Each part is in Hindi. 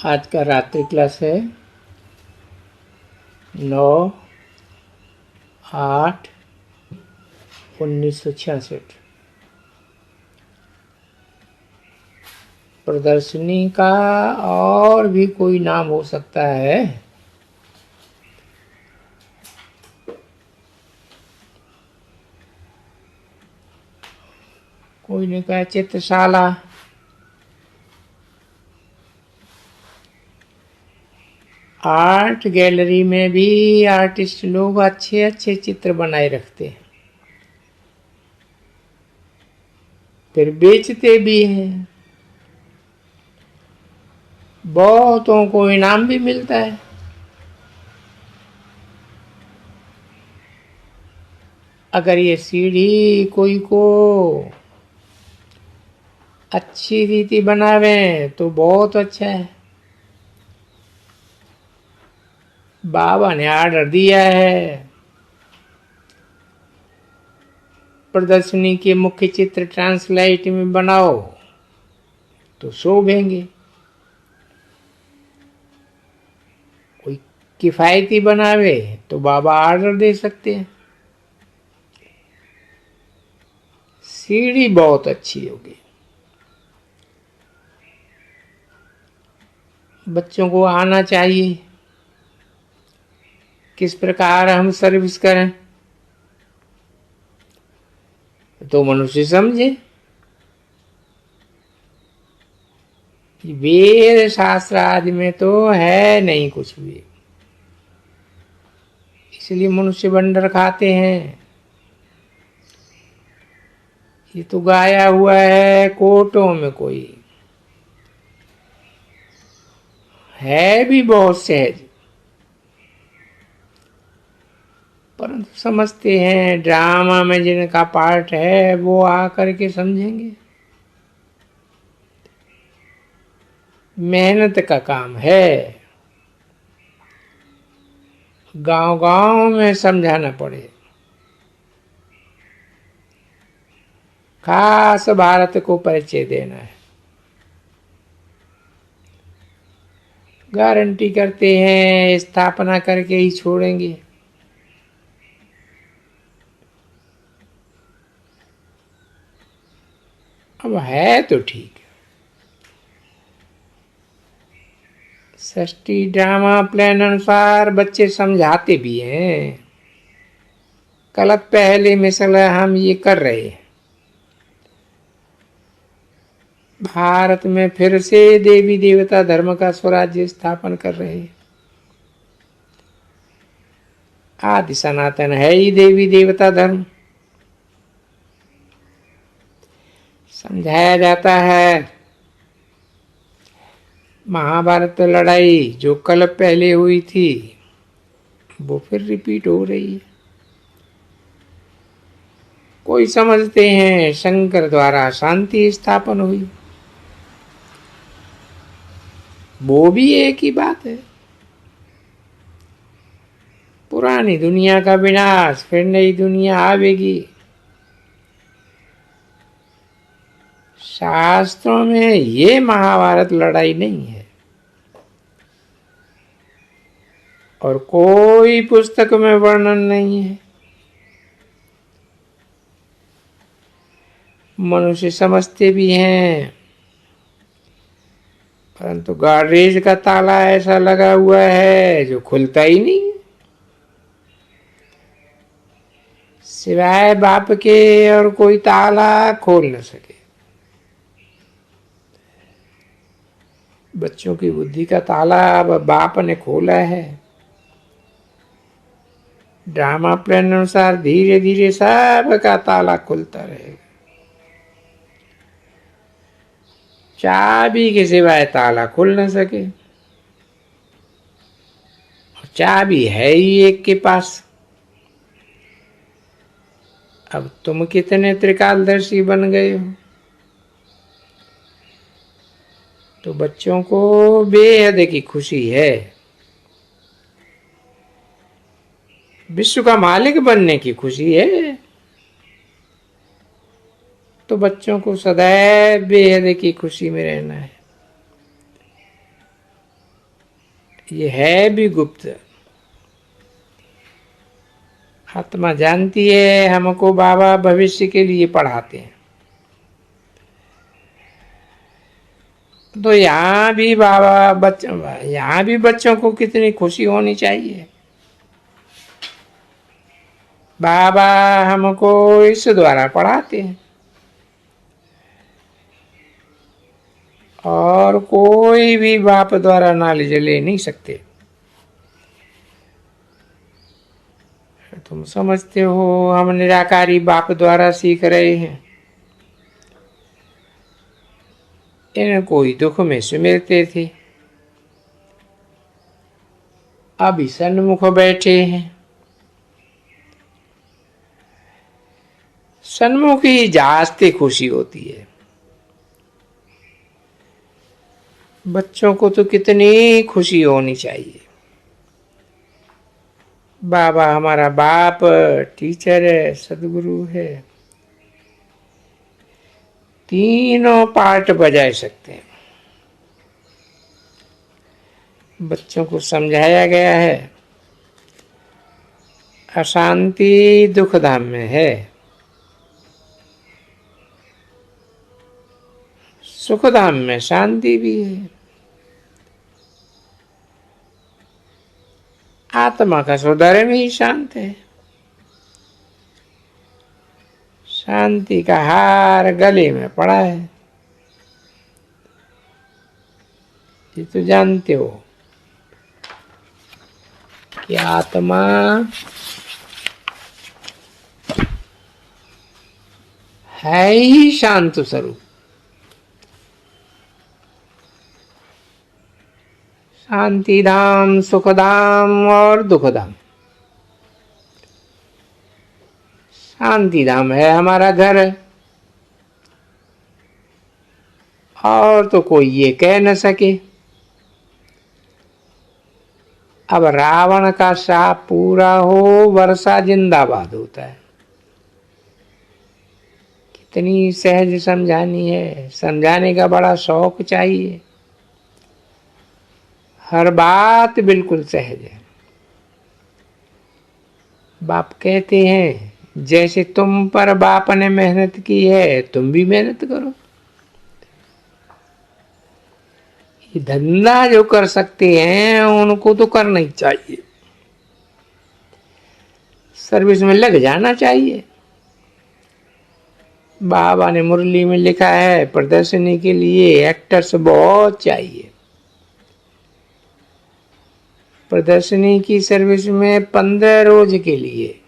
आज का रात्रि क्लास है 9/8/1966। प्रदर्शनी का और भी कोई नाम हो सकता है। कोई ने कहा चित्रशाला। आर्ट गैलरी में भी आर्टिस्ट लोग अच्छे अच्छे चित्र बनाए रखते हैं, फिर बेचते भी हैं। बहुतों को इनाम भी मिलता है। अगर ये सीढ़ी कोई को अच्छी रीति बनावे तो बहुत अच्छा है। बाबा ने आर्डर दिया है, प्रदर्शनी के मुख्य चित्र ट्रांसलाइट में बनाओ तो शोभेंगे। कोई किफायती बनावे तो बाबा आर्डर दे सकते हैं। सीढ़ी बहुत अच्छी होगी। बच्चों को आना चाहिए किस प्रकार हम सर्विस करें तो मनुष्य समझे। वेद शास्त्र आदि में तो है नहीं कुछ भी, इसलिए मनुष्य बंदर खाते हैं। ये तो गाया हुआ है कोटों में, कोई है भी बहुत सहज, परंतु समझते हैं ड्रामा में जिनका पार्ट है वो आकर के समझेंगे। मेहनत का काम है, गांव गांव में समझाना पड़े। खास भारत को परिचय देना है। गारंटी करते हैं स्थापना करके ही छोड़ेंगे। अब है तो ठीक। षष्ठी ड्रामा प्लान अनुसार बच्चे समझाते भी हैं। कल पहले मिसल हम ये कर रहे हैं, भारत में फिर से देवी देवता धर्म का स्वराज्य स्थापन कर रहे हैं। आदि सनातन है ही देवी देवता धर्म। समझाया जाता है महाभारत लड़ाई जो कल पहले हुई थी वो फिर रिपीट हो रही है। कोई समझते हैं शंकर द्वारा शांति स्थापन हुई, वो भी एक ही बात है। पुरानी दुनिया का विनाश, फिर नई दुनिया आवेगी। शास्त्रों में ये महाभारत लड़ाई नहीं है और कोई पुस्तक में वर्णन नहीं है। मनुष्य समझते भी हैं, परंतु गॉडरेज का ताला ऐसा लगा हुआ है जो खुलता ही नहीं, सिवाय बाप के और कोई ताला खोल न सके। बच्चों की बुद्धि का ताला अब बाप ने खोला है। ड्रामा प्लान अनुसार धीरे धीरे सब का ताला खुलता रहेगा। चाबी के सिवाय ताला खुल न सके, चाबी है ही एक के पास। अब तुम कितने त्रिकालदर्शी बन गए हो। तो बच्चों को बेहद की खुशी है। विश्व का मालिक बनने की खुशी है। तो बच्चों को सदैव बेहद की खुशी में रहना है। ये है भी गुप्त। आत्मा जानती है हमको बाबा भविष्य के लिए पढ़ाते हैं। तो यहाँ भी यहाँ भी बच्चों को कितनी खुशी होनी चाहिए। बाबा हमको इस द्वारा पढ़ाते हैं और कोई भी बाप द्वारा नॉलेज ले नहीं सकते। तुम समझते हो हम निराकारी बाप द्वारा सीख रहे हैं। इन्हें कोई दुख में सुमिरते थे, अभी सन्मुख बैठे हैं। सन्मुख ही जास्ती खुशी होती है। बच्चों को तो कितनी खुशी होनी चाहिए। बाबा हमारा बाप टीचर है, सदगुरु है, तीनों पार्ट बजा सकते हैं। बच्चों को समझाया गया है अशांति दुख धाम में है, सुख धाम में शांति भी है। आत्मा का स्वधर्म ही शांत है। शांति का हार गले में पड़ा है, ये तो जानते हो कि आत्मा है ही शांत स्वरूप। शांति धाम, सुख धाम और दुख धाम। शांति धाम है हमारा घर, और तो कोई ये कह न सके। अब रावण का शाप पूरा हो, वर्षा जिंदाबाद होता है। कितनी सहज समझानी है, समझाने का बड़ा शौक चाहिए। हर बात बिल्कुल सहज है। बाप कहते हैं जैसे तुम पर बाप ने मेहनत की है तुम भी मेहनत करो। ये धंधा जो कर सकते हैं उनको तो करना ही चाहिए, सर्विस में लग जाना चाहिए। बाबा ने मुरली में लिखा है प्रदर्शनी के लिए एक्टर्स बहुत चाहिए। प्रदर्शनी की सर्विस में 15 रोज के लिए,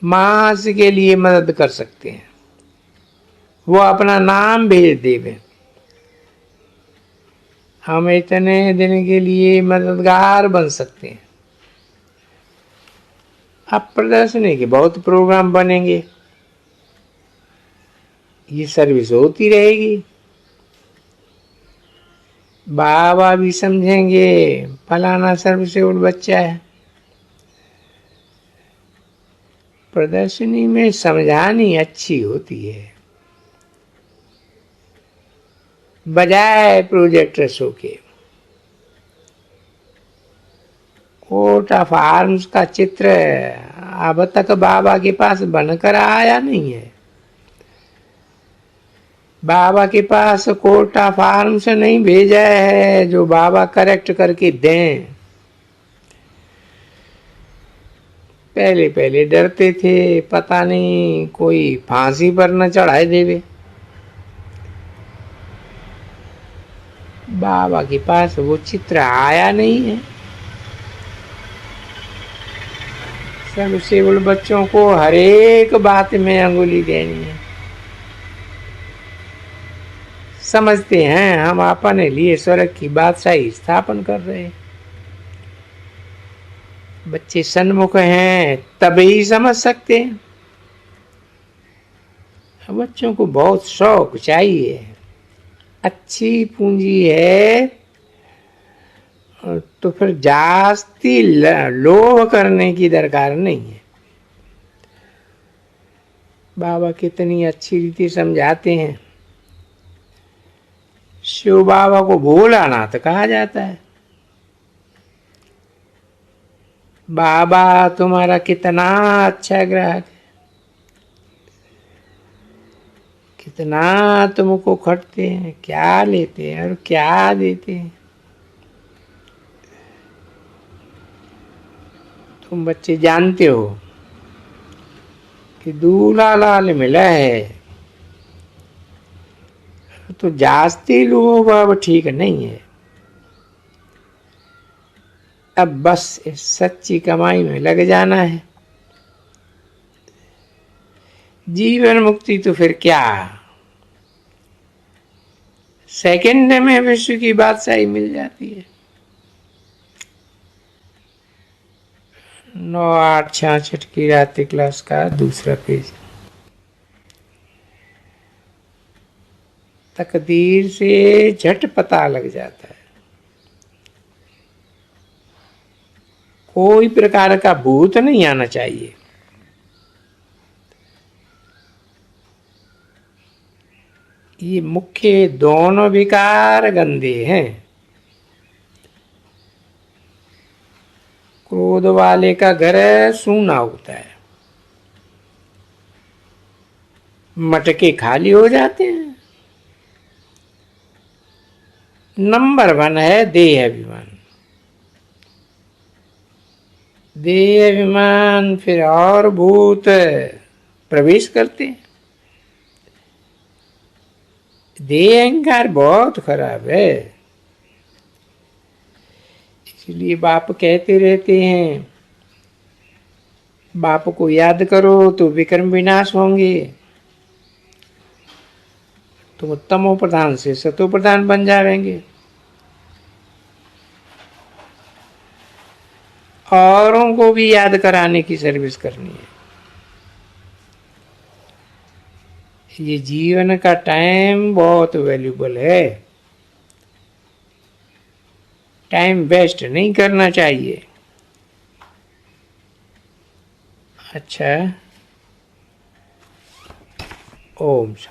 मास के लिए मदद कर सकते हैं। वो अपना नाम भेज देवे, हम इतने दिन के लिए मददगार बन सकते हैं। अब प्रदर्शनी के बहुत प्रोग्राम बनेंगे, ये सर्विस होती रहेगी। बाबा भी समझेंगे फलाना सर्विसेबल बच्चा है। प्रदर्शनी में समझानी अच्छी होती है, बजाय प्रोजेक्टर शो के। कोर्ट ऑफ आर्म्स का चित्र अब तक बाबा के पास बनकर आया नहीं है। बाबा के पास कोर्ट ऑफ आर्म्स नहीं भेजा है जो बाबा करेक्ट करके दें। पहले पहले डरते थे पता नहीं कोई फांसी पर न चढ़ाए देवे। बाबा के पास वो चित्र आया नहीं है। सर्विसेबल बच्चों को हर एक बात में अंगुली देनी है। समझते हैं हम अपने लिए स्वर्ग की बादशाही स्थापन कर रहे हैं। बच्चे सन्मुख हैं तभी समझ सकते हैं। बच्चों को बहुत शौक चाहिए, अच्छी पूंजी है, तो फिर जास्ती लोभ करने की दरकार नहीं है। बाबा कितनी अच्छी रीति समझाते हैं। शिव बाबा को भोलानाथ कहा जाता है। बाबा तुम्हारा कितना अच्छा ग्राहक है, कितना तुमको खटते हैं, क्या लेते हैं और क्या देते हैं। तुम बच्चे जानते हो कि दूल्हा लाल मिला है तो जास्ती लोग अब ठीक नहीं है। अब बस इस सच्ची कमाई में लग जाना है। जीवन मुक्ति तो फिर क्या, सेकंड में विश्व की बादशाही मिल जाती है। 9/8/66 की रात्रि क्लास का दूसरा पेज। तकदीर से झट पता लग जाता है। कोई प्रकार का भूत नहीं आना चाहिए। ये मुख्य दोनों विकार गंदे हैं। क्रोध वाले का घर सूना होता है, मटके खाली हो जाते हैं। नंबर 1 है देह अभिमान। देह अभिमान फिर और भूत प्रवेश करते हैं। देह अहंकार बहुत खराब है। इसलिए बाप कहते रहते हैं, बाप को याद करो तो विक्रम विनाश होंगे। तुम तमो प्रधान से सतो प्रधान बन जाएंगे। औरों को भी याद कराने की सर्विस करनी है। ये जीवन का टाइम बहुत वैल्यूबल है। टाइम वेस्ट नहीं करना चाहिए। अच्छा, ओम।